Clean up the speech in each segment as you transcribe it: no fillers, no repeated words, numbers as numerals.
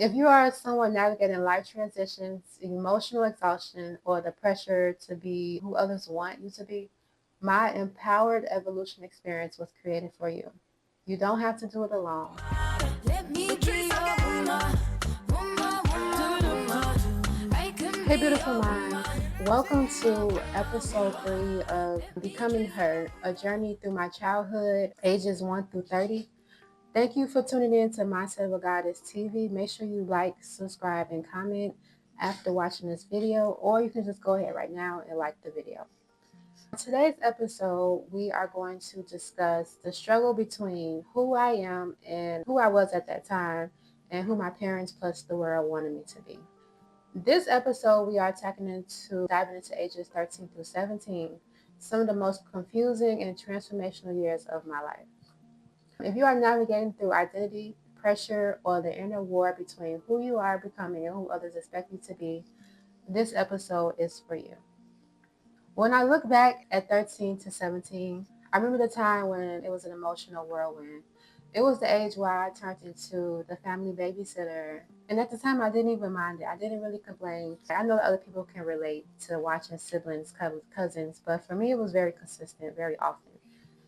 If you are someone navigating life transitions, emotional exhaustion, or the pressure to be who others want you to be, my Empowered Evolution experience was created for you. You don't have to do it alone. Let me be your woman, Hey, beautiful minds. Welcome to episode 3 of Becoming Her, a journey through my childhood, ages 1 through 30. Thank you for tuning in to My Silver Goddess TV. Make sure you like, subscribe, and comment after watching this video, or you can just go ahead right now and like the video. In today's episode, we are going to discuss the struggle between who I am and who I was at that time and who my parents plus the world wanted me to be. This episode, we are diving into ages 13 through 17, some of the most confusing and transformational years of my life. If you are navigating through identity, pressure, or the inner war between who you are becoming and who others expect you to be, this episode is for you. When I look back at 13 to 17, I remember the time when it was an emotional whirlwind. It was the age where I turned into the family babysitter. And at the time, I didn't even mind it. I didn't really complain. I know that other people can relate to watching siblings, cousins, but for me, it was very consistent, very often.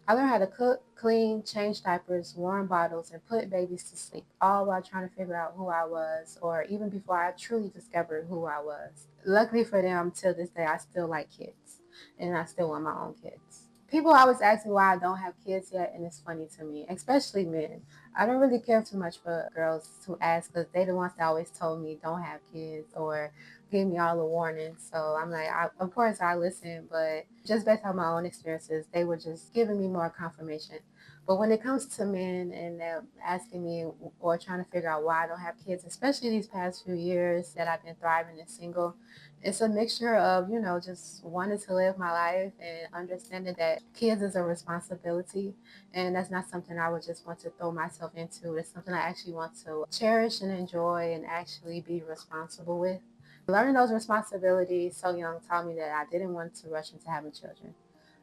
I learned how to cook, clean, change diapers, warm bottles, and put babies to sleep, all while trying to figure out who I was, or even before I truly discovered who I was. Luckily for them, till this day, I still like kids, and I still want my own kids. People always ask me why I don't have kids yet, and it's funny to me, especially men. I don't really care too much for girls to ask because they the ones that always told me don't have kids or give me all the warnings. So I'm like, of course I listen, but just based on my own experiences, they were just giving me more confirmation. But when it comes to men and they're asking me or trying to figure out why I don't have kids, especially these past few years that I've been thriving and single, it's a mixture of, just wanting to live my life and understanding that kids is a responsibility. And that's not something I would just want to throw myself into. It's something I actually want to cherish and enjoy and actually be responsible with. Learning those responsibilities so young taught me that I didn't want to rush into having children.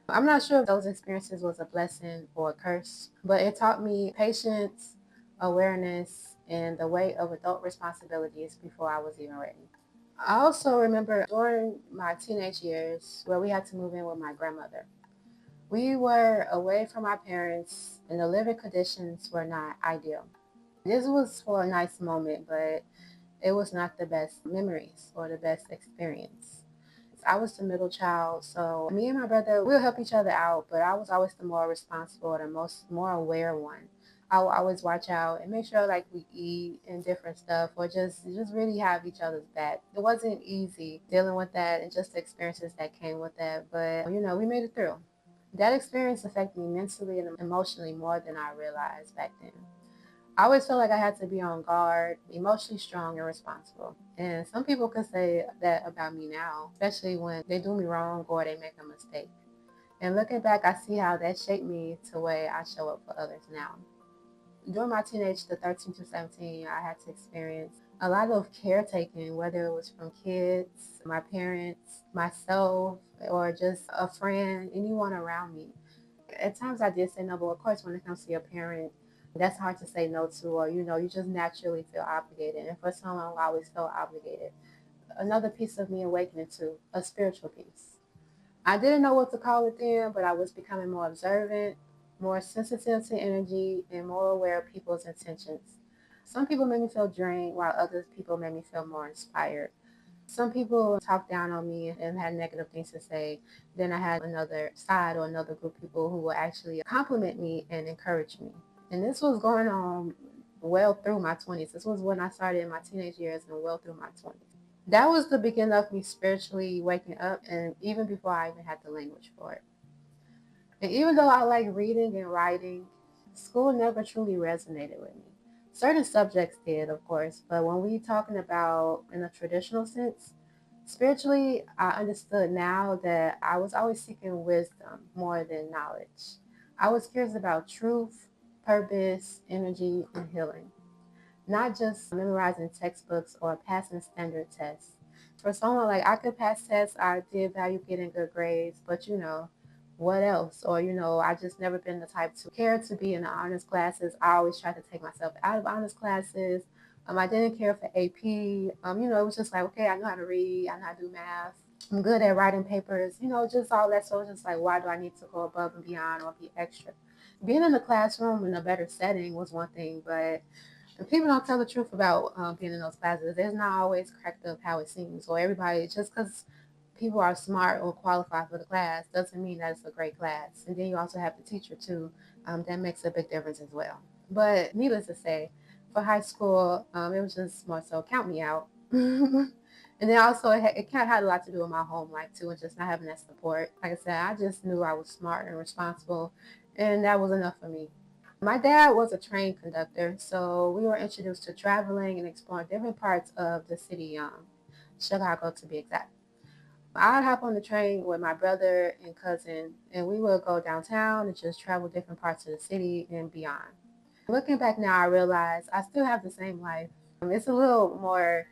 I'm not sure if those experiences was a blessing or a curse, but it taught me patience, awareness, and the weight of adult responsibilities before I was even ready. I also remember during my teenage years where we had to move in with my grandmother. We were away from our parents and the living conditions were not ideal. This was for a nice moment, but it was not the best memories or the best experience. I was the middle child, so me and my brother, we'll help each other out, but I was always the more responsible, the more aware one. I would always watch out and make sure like we eat and different stuff or just really have each other's back. It wasn't easy dealing with that and just the experiences that came with that, but we made it through. That experience affected me mentally and emotionally more than I realized back then. I always felt like I had to be on guard, emotionally strong and responsible. And some people can say that about me now, especially when they do me wrong or they make a mistake. And looking back, I see how that shaped me to the way I show up for others now. During my teenage, the 13 to 17, I had to experience a lot of caretaking, whether it was from kids, my parents, myself, or just a friend, anyone around me. At times I did say no, but of course when it comes to your parent, that's hard to say no to, or you just naturally feel obligated. And for so long I always felt obligated. Another piece of me awakening to a spiritual piece. I didn't know what to call it then, but I was becoming more observant, more sensitive to energy, and more aware of people's intentions. Some people made me feel drained, while other people made me feel more inspired. Some people talked down on me and had negative things to say. Then I had another side or another group of people who would actually compliment me and encourage me. And this was going on well through my 20s. This was when I started in my teenage years and well through my 20s. That was the beginning of me spiritually waking up, and even before I even had the language for it. And even though I like reading and writing, school never truly resonated with me. Certain subjects did, of course, but when we talking about in a traditional sense, spiritually, I understood now that I was always seeking wisdom more than knowledge. I was curious about truth, purpose, energy, and healing, not just memorizing textbooks or passing standard tests. For someone like I could pass tests, I did value getting good grades, but what else? Or, I just never been the type to care to be in the honors classes. I always try to take myself out of honors classes I didn't care for AP. It was just like, okay, I know how to read, I know how to do math. I'm good at writing papers, just all that. So it's just like, why do I need to go above and beyond or be extra? Being in the classroom in a better setting was one thing, but if people don't tell the truth about being in those classes, it's not always cracked up how it seems. Or everybody, just because people are smart or qualified for the class, doesn't mean that it's a great class. And then you also have the teacher too. That makes a big difference as well. But needless to say, for high school, it was just more so count me out. And then also, it kind of had a lot to do with my home life too, and just not having that support. Like I said, I just knew I was smart and responsible, and that was enough for me. My dad was a train conductor, so we were introduced to traveling and exploring different parts of the city, Chicago to be exact. I'd hop on the train with my brother and cousin, and we would go downtown and just travel different parts of the city and beyond. Looking back now, I realize I still have the same life. It's a little more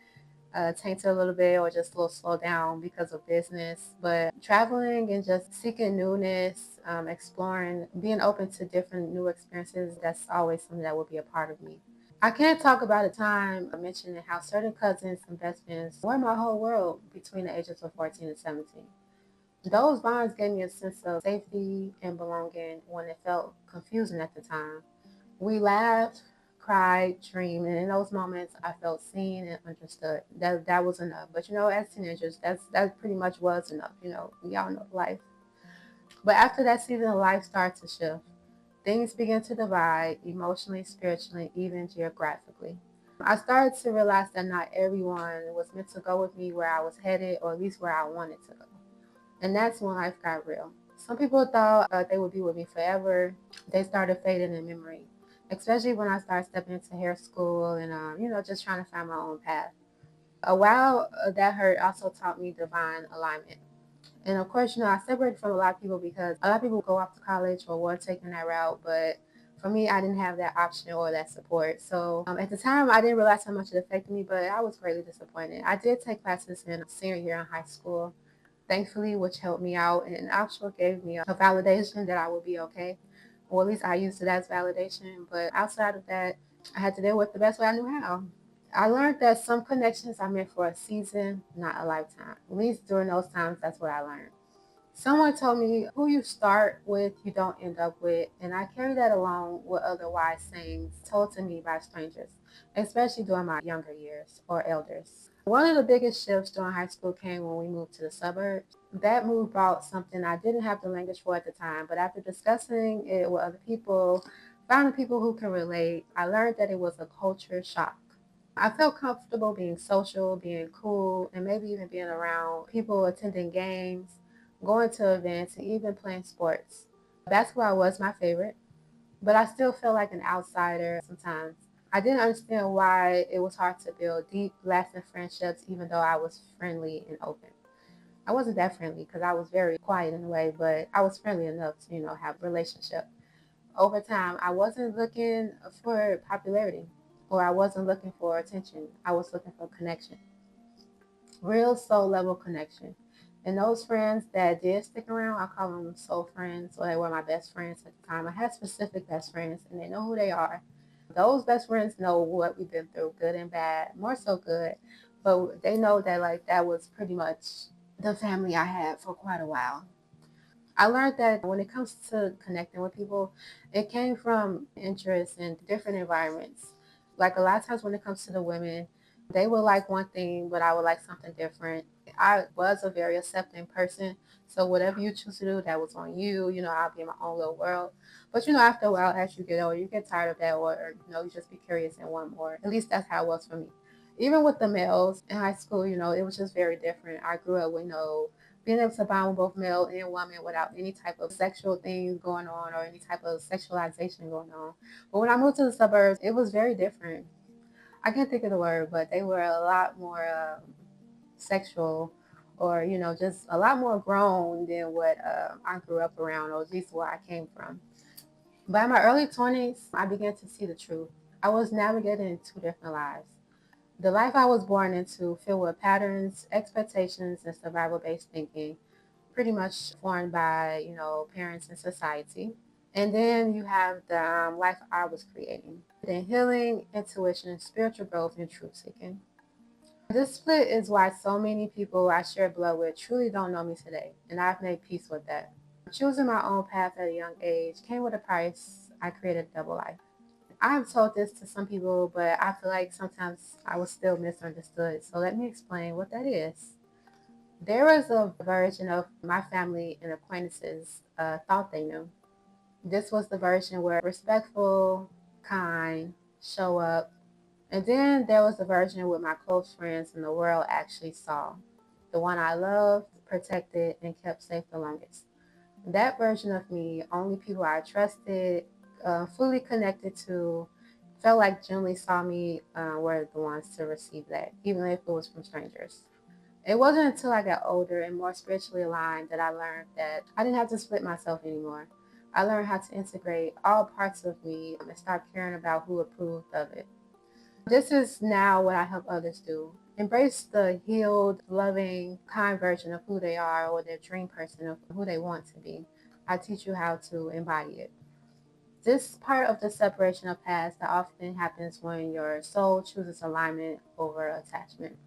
tainted a little bit or just a little slow down because of business. But traveling and just seeking newness, exploring, being open to different new experiences, that's always something that will be a part of me. I can't talk about a time mentioning how certain cousins and best friends were my whole world between the ages of 14 and 17. Those bonds gave me a sense of safety and belonging when it felt confusing at the time. We laughed, cried, dreamed, and in those moments, I felt seen and understood. That was enough. But as teenagers, that pretty much was enough. We all know life. But after that season of life started to shift, things began to divide emotionally, spiritually, even geographically. I started to realize that not everyone was meant to go with me where I was headed, or at least where I wanted to go. And that's when life got real. Some people thought they would be with me forever. They started fading in memory, especially when I started stepping into hair school and, just trying to find my own path. A while that hurt also taught me divine alignment. And of course, I separated from a lot of people because a lot of people go off to college or were taking that route. But for me, I didn't have that option or that support. So at the time, I didn't realize how much it affected me, but I was greatly disappointed. I did take classes in senior year in high school, thankfully, which helped me out and actually gave me a validation that I would be okay. Or at least I used it as validation. But outside of that, I had to deal with the best way I knew how. I learned that some connections are meant for a season, not a lifetime. At least during those times, that's what I learned. Someone told me, who you start with, you don't end up with. And I carry that along with other wise sayings told to me by strangers, especially during my younger years or elders. One of the biggest shifts during high school came when we moved to the suburbs. That move brought something I didn't have the language for at the time, but after discussing it with other people, finding people who can relate, I learned that it was a culture shock. I felt comfortable being social, being cool, and maybe even being around people attending games, going to events, and even playing sports. Basketball was my favorite, but I still felt like an outsider sometimes. I didn't understand why it was hard to build deep, lasting friendships, even though I was friendly and open. I wasn't that friendly because I was very quiet in a way, but I was friendly enough to, have a relationship. Over time, I wasn't looking for popularity or I wasn't looking for attention. I was looking for connection, real soul level connection. And those friends that did stick around, I call them soul friends, or they were my best friends at the time. I had specific best friends, and they know who they are. Those best friends know what we've been through, good and bad, more so good. But they know that, like, that was pretty much the family I had for quite a while. I learned that when it comes to connecting with people, it came from interest in different environments. Like a lot of times when it comes to the women, they would like one thing, but I would like something different. I was a very accepting person. So whatever you choose to do, that was on you. I'll be in my own little world. But after a while, as you get older, you get tired of that, or you just be curious and want more. At least that's how it was for me. Even with the males in high school, it was just very different. I grew up with being able to bond with both male and women without any type of sexual things going on or any type of sexualization going on. But when I moved to the suburbs, it was very different. I can't think of the word, but they were a lot more sexual or, just a lot more grown than what I grew up around, or at least where I came from. By my early 20s, I began to see the truth. I was navigating two different lives. The life I was born into, filled with patterns, expectations, and survival based thinking, pretty much formed by, parents and society. And then you have the life I was creating. Then healing, intuition, spiritual growth, and truth seeking. This split is why so many people I share blood with truly don't know me today, and I've made peace with that. Choosing my own path at a young age came with a price. I created a double life. I have told this to some people, but I feel like sometimes I was still misunderstood. So let me explain what that is. There was a version of my family and acquaintances thought they knew. This was the version where respectful, kind, show up. And then there was the version where my close friends in the world actually saw. The one I loved, protected, and kept safe the longest. That version of me, only people I trusted, fully connected to, felt like genuinely saw me were the ones to receive that, even if it was from strangers. It wasn't until I got older and more spiritually aligned that I learned that I didn't have to split myself anymore. I learned how to integrate all parts of me and stop caring about who approved of it. This is now what I help others do. Embrace the healed, loving, kind version of who they are or their dream person of who they want to be. I teach you how to embody it. This part of the separation of paths that often happens when your soul chooses alignment over attachment.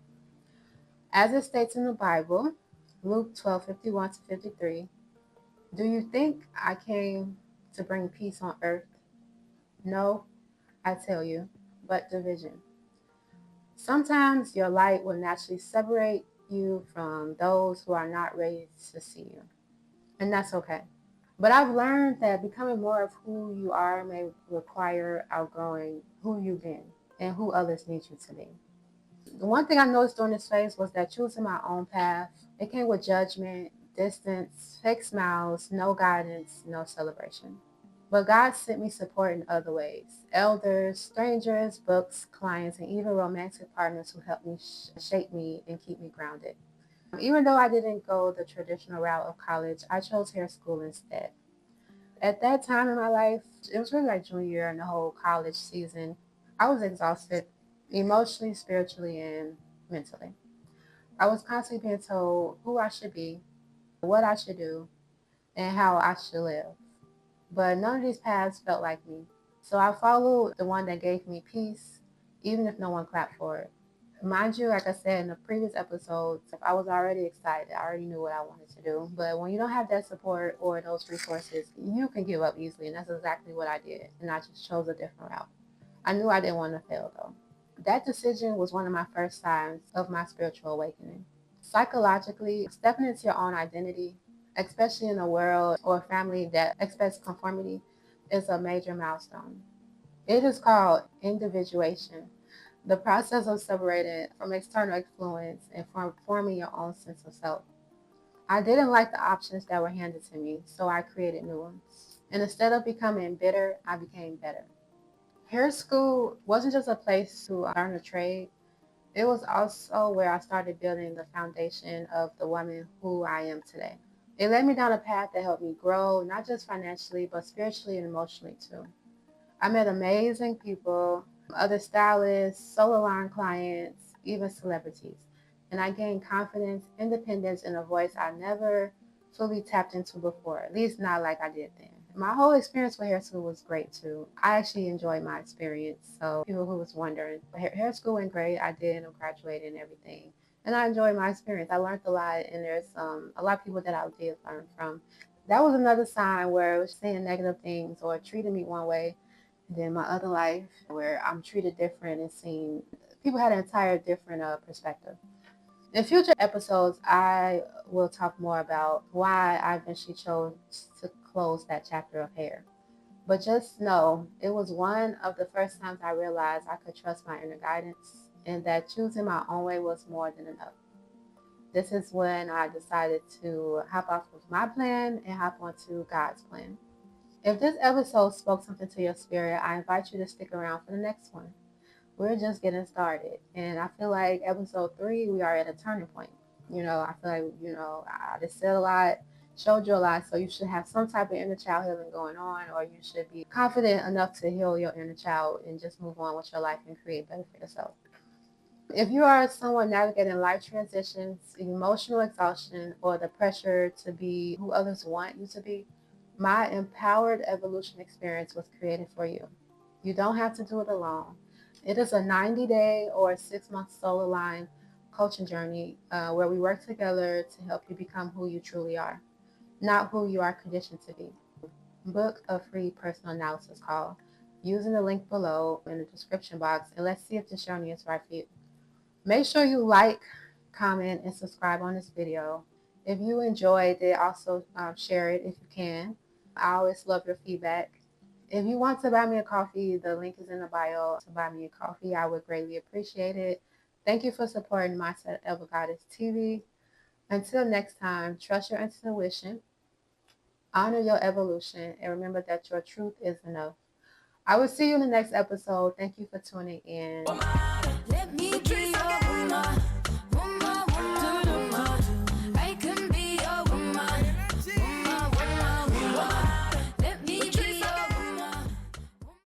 As it states in the Bible, Luke 12:51 to 53, do you think I came to bring peace on earth? No, I tell you, but division. Sometimes your light will naturally separate you from those who are not ready to see you, and that's okay. But I've learned that becoming more of who you are may require outgrowing who you've been and who others need you to be. The one thing I noticed during this phase was that choosing my own path, it came with judgment, distance, fake smiles, no guidance, no celebration. But God sent me support in other ways. Elders, strangers, books, clients, and even romantic partners who helped me shape me and keep me grounded. Even though I didn't go the traditional route of college, I chose hair school instead. At that time in my life, it was really like junior year and the whole college season. I was exhausted emotionally, spiritually, and mentally. I was constantly being told who I should be, what I should do, and how I should live. But none of these paths felt like me. So I followed the one that gave me peace, even if no one clapped for it. Mind you, like I said in the previous episodes, I was already excited. I already knew what I wanted to do. But when you don't have that support or those resources, you can give up easily. And that's exactly what I did. And I just chose a different route. I knew I didn't want to fail though. That decision was one of my first signs of my spiritual awakening. Psychologically, stepping into your own identity, especially in a world or a family that expects conformity, is a major milestone. It is called individuation, the process of separating from external influence and from forming your own sense of self. I didn't like the options that were handed to me, so I created new ones. And instead of becoming bitter, I became better. Hair school wasn't just a place to learn a trade, it was also where I started building the foundation of the woman who I am today. It led me down a path that helped me grow, not just financially, but spiritually and emotionally too. I met amazing people, other stylists, solo line clients, even celebrities. And I gained confidence, independence, and a voice I never fully tapped into before, at least not like I did then. My whole experience with hair school was great too. I actually enjoyed my experience. So people who was wondering, hair school went great. I did, I graduated and everything. And I enjoyed my experience. I learned a lot, and there's a lot of people that I did learn from. That was another sign where it was saying negative things or treating me one way, and then my other life where I'm treated different and seen. People had an entire different perspective. In future episodes, I will talk more about why I eventually chose to close that chapter of hair. But just know, it was one of the first times I realized I could trust my inner guidance and that choosing my own way was more than enough. This is when I decided to hop off of my plan and hop onto God's plan. If this episode spoke something to your spirit, I invite you to stick around for the next one. We're just getting started. And I feel like episode 3, we are at a turning point. I feel like, I just said a lot, showed you a lot, so you should have some type of inner child healing going on, or you should be confident enough to heal your inner child and just move on with your life and create better for yourself. If you are someone navigating life transitions, emotional exhaustion, or the pressure to be who others want you to be, My Empowered Evolution experience was created for you. You don't have to do it alone. It is a 90-day or 6-month soul aligned coaching journey where we work together to help you become who you truly are, not who you are conditioned to be. Book a free personal analysis call using the link below in the description box, and let's see if this journey is right for you. Make sure you like, comment, and subscribe on this video. If you enjoyed it, also share it if you can. I always love your feedback. If you want to buy me a coffee, the link is in the bio to buy me a coffee. I would greatly appreciate it. Thank you for supporting Mindset of a Goddess TV. Until next time, trust your intuition, honor your evolution, and remember that your truth is enough. I will see you in the next episode. Thank you for tuning in.